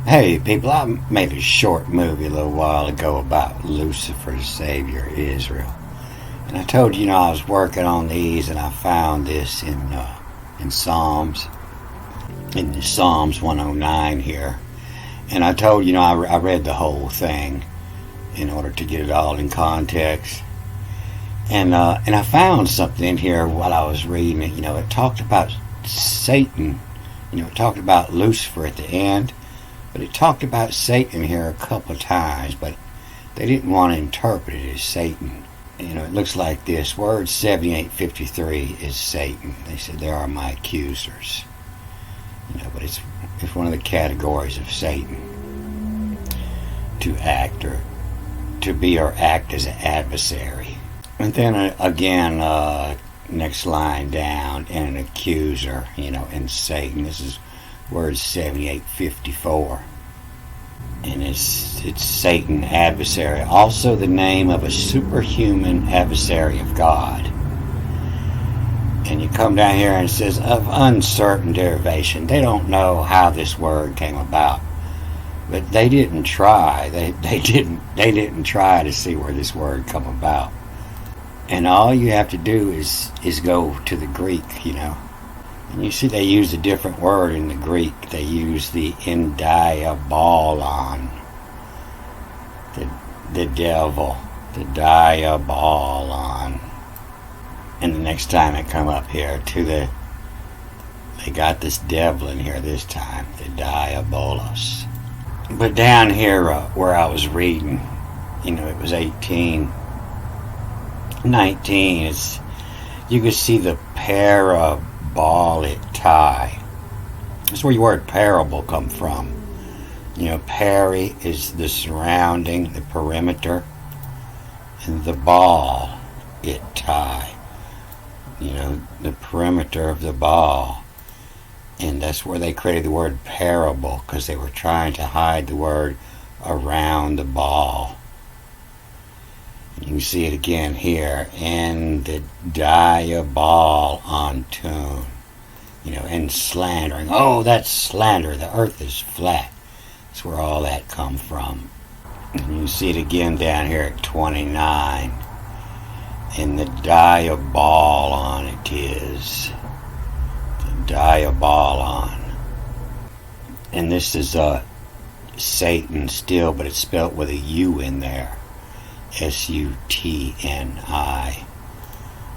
Hey people, I made a short movie a little while ago about Lucifer's savior, Israel. And I told you, I was working on these and I found this in Psalms, in Psalms 109 here. And I told I read the whole thing in order to get it all in context. And I found something in here while I was reading it. It talked about Satan. It talked about Lucifer at the end. But it talked about Satan here a couple of times, but they didn't want to interpret it as Satan. It looks like this. Word 7853 is Satan. They said, "They are my accusers." But it's one of the categories of Satan. To act or to be or act as an adversary. And then again, next line down, and an accuser, and Satan. This is word 7854. And it's Satan, adversary. Also the name of a superhuman adversary of God. And you come down here and it says, of uncertain derivation. They don't know how this word came about. But they didn't try. They didn't try to see where this word come about. And all you have to do is go to the Greek, And you see they use a different word in the Greek. They use the endiabolon. The devil. The diabolon. And the next time they come up here they got this devil in here this time. The diabolos. But down here where I was reading, it was 19. You could see the parabolitai. That's where your word parable come from. Peri is the surrounding, the perimeter, and the ball, itai. The perimeter of the ball. And that's where they created the word parable, because they were trying to hide the word around the ball. You can see it again here, and the diabol on tune, and slandering. Oh, that's slander. The earth is flat. That's where all that come from. And you see it again down here at 29, and the diabolon it is. The diabolon. And this is Satan still, but it's spelled with a U in there. Sutni.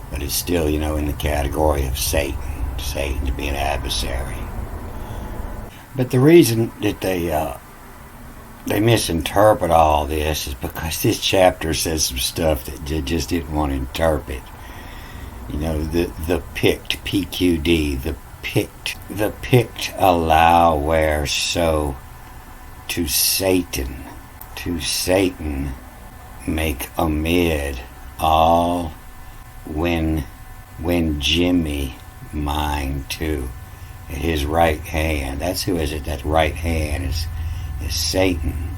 But it's still, in the category of Satan. Satan to be an adversary. But the reason that they misinterpret all this is because this chapter says some stuff that they just didn't want to interpret. The picked, PQD, the picked allow where so to Satan make amid all when Jimmy mine too at his right hand. That's who is it. That right hand is Satan.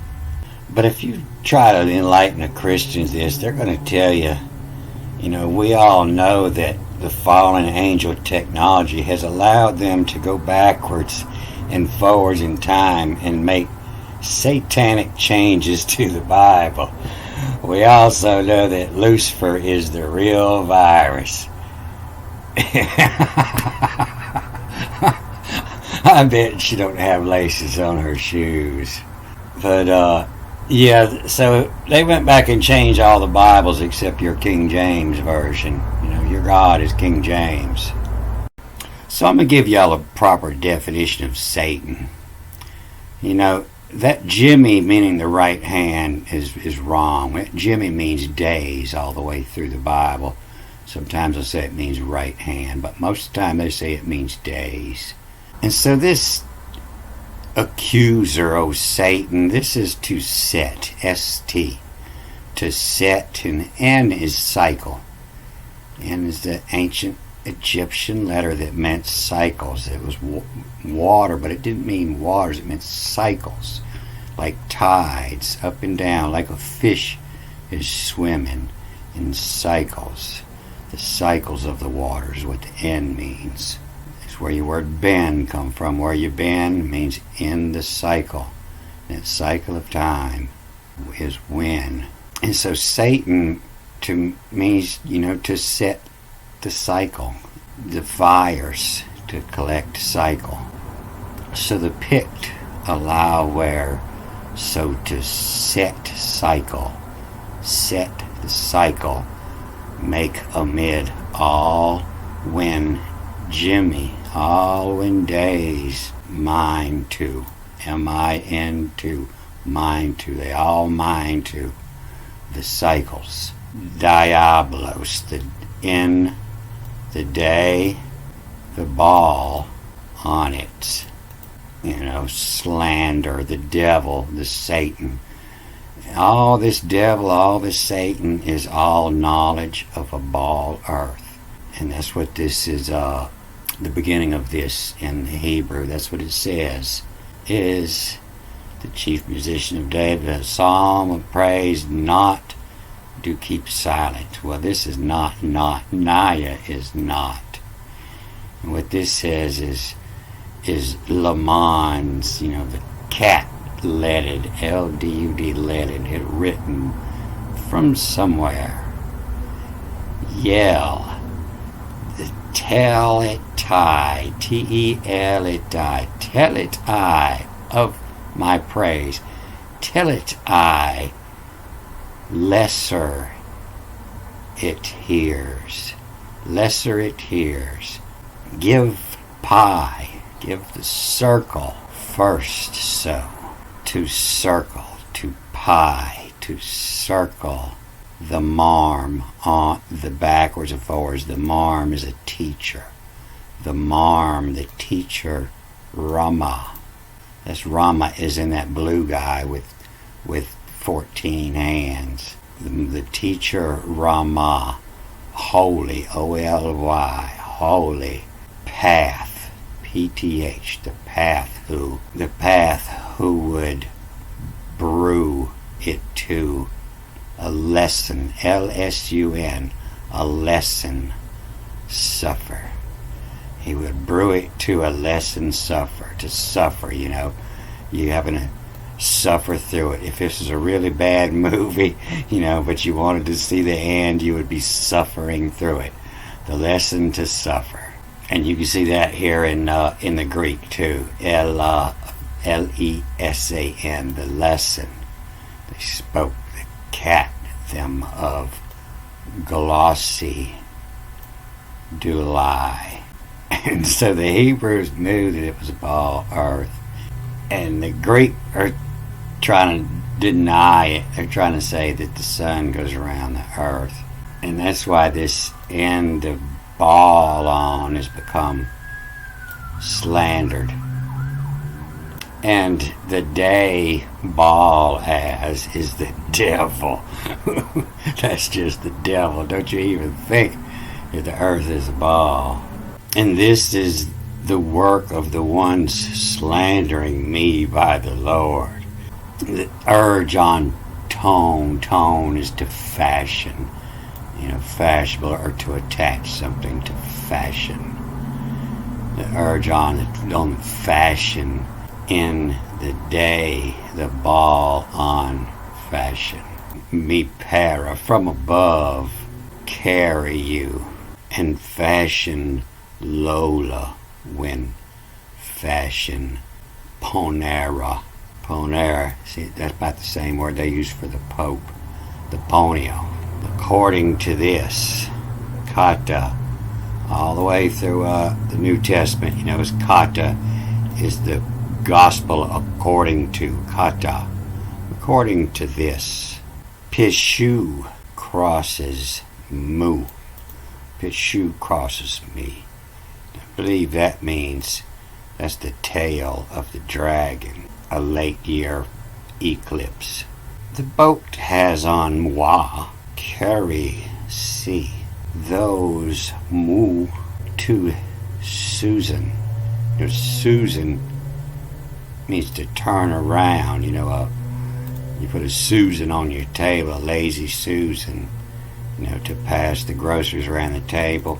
But if you try to enlighten the Christians this, they're going to tell you, we all know that the fallen angel technology has allowed them to go backwards and forwards in time and make satanic changes to the Bible. We also know that Lucifer is the real virus. I bet she don't have laces on her shoes. But, yeah, so they went back and changed all the Bibles except your King James version. Your God is King James. So I'm going to give y'all a proper definition of Satan. That Jimmy, meaning the right hand, is wrong. Jimmy means days all the way through the Bible. Sometimes they'll say it means right hand, but most of the time they say it means days. And so this accuser, Satan, this is to set, S-T, to set, and N is cycle. N is the ancient Egyptian letter that meant cycles. It was water, but it didn't mean waters, it meant cycles, like tides, up and down, like a fish is swimming in cycles. The cycles of the waters is what the N means. It's where your word bend come from. Where you bend means in the cycle. That cycle of time is when. And so Satan means, to set the cycle, the fires to collect cycle. So the picked allow where, so to set cycle, set the cycle, make amid all when Jimmy, all when days, mine to, M-I-N to, mine to, they all mine to the cycles. Diabolos, the in the day, the ball on it. Slander, the devil, the Satan. All this devil, all this Satan is all knowledge of a ball earth. And that's what this is, the beginning of this in the Hebrew. That's what it says. Is the chief musician of David, a psalm of praise, not do keep silent. Well, this is not. Naya is not. And what this says is Le Mans, the cat leaded, L-D-U-D leaded, it written from somewhere. Yell, the tell it I, T-E-L it I, tell it I of my praise, tell it I, lesser it hears, give pi, give the circle first, so to circle, to pi, to circle the marm on the backwards and forwards. The marm is a teacher. The marm, the teacher, Rama. That's Rama is in that blue guy with 14 hands. The teacher Rama, holy, O-L-Y, holy, path, P-T-H, the path who would brew it to a lesson, L-S-U-N, a lesson, suffer. He would brew it to a lesson, suffer, to suffer, you having to suffer through it. If this was a really bad movie, but you wanted to see the end, you would be suffering through it. The lesson to suffer. And you can see that here in the Greek too. L-E-S-A-N, the lesson. They spoke the cat them of glossy dulai. And so the Hebrews knew that it was a ball earth. And the Greek are trying to deny it. They're trying to say that the sun goes around the earth. And that's why this end of ball on has become slandered. And the day ball has is the devil. That's just the devil. Don't you even think that the earth is a ball. And this is the work of the ones slandering me by the Lord. The urge on tone is to fashion, fashionable, or to attach something to fashion. The urge on fashion in the day, the ball on fashion. Me para, from above, carry you, and fashion Lola, when fashion ponera. See, that's about the same word they use for the Pope, the ponio. According to this, kata, all the way through the New Testament, kata is the gospel according to kata. According to this, pishu crosses mu. Pishu crosses me. I believe that means that's the tail of the dragon, a late year eclipse. The boat has on moi, carry, see, those mu to Susan. Susan means to turn around, you put a Susan on your table, a lazy Susan, to pass the groceries around the table,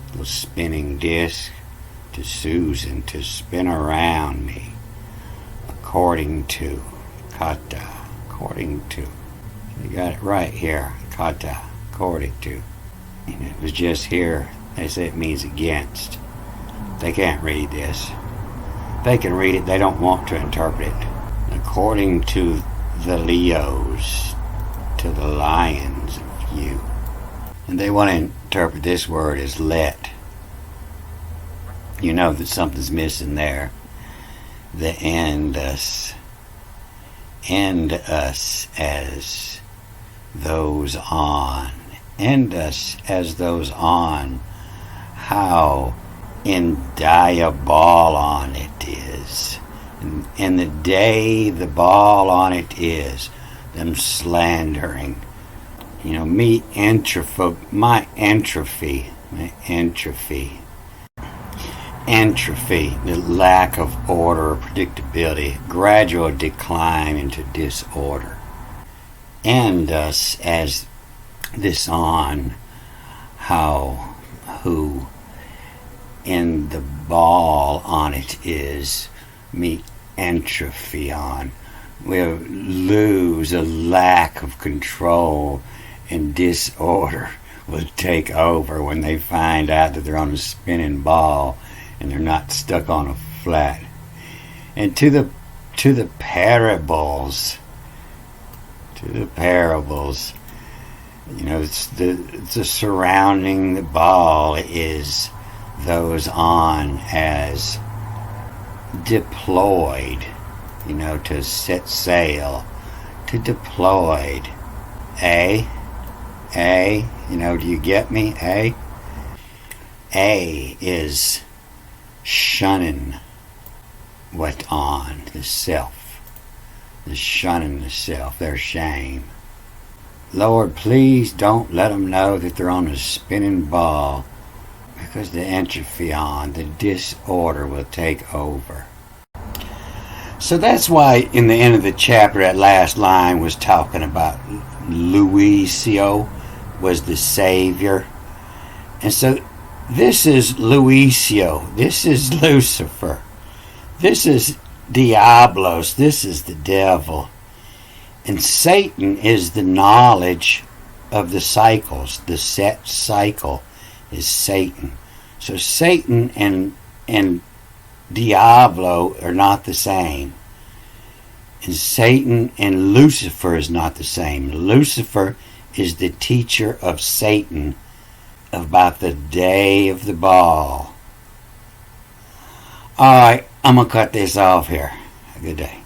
a little spinning disc, to Susan, to spin around me. according to, kata, according to. You got it right here, kata, according to. And it was just here, they say it means against. They can't read this. They can read it, they don't want to interpret it. According to the Leos, to the lions of you. And they want to interpret this word as let. You know that something's missing there. The end us. End us as those on. End us as those on. How in diabol on it is. And the day the ball on it is, them slandering. You know, my entropy, the lack of order or predictability, gradual decline into disorder. And us as this on, how, who, in the ball on it is, me entropy on. We'll lose a lack of control and disorder will take over when they find out that they're on a spinning ball and they're not stuck on a flat. And to the parables, you know, it's the surrounding the ball is those on as deployed, you know, to set sail, to deployed. You know, do you get me? A is shunning what on, the self. The shunning the self, their shame. Lord, please don't let them know that they're on a spinning ball, because the entropy on, the disorder will take over. So that's why in the end of the chapter, that last line was talking about Lucio was the savior. And so this is Lucio, this is Lucifer, this is Diablos, this is the devil. And Satan is the knowledge of the cycles. The set cycle is Satan. So Satan and Diablo are not the same. And Satan and Lucifer is not the same. Lucifer is the teacher of Satan about the day of the ball. Alright, I'm going to cut this off here. Have a good day.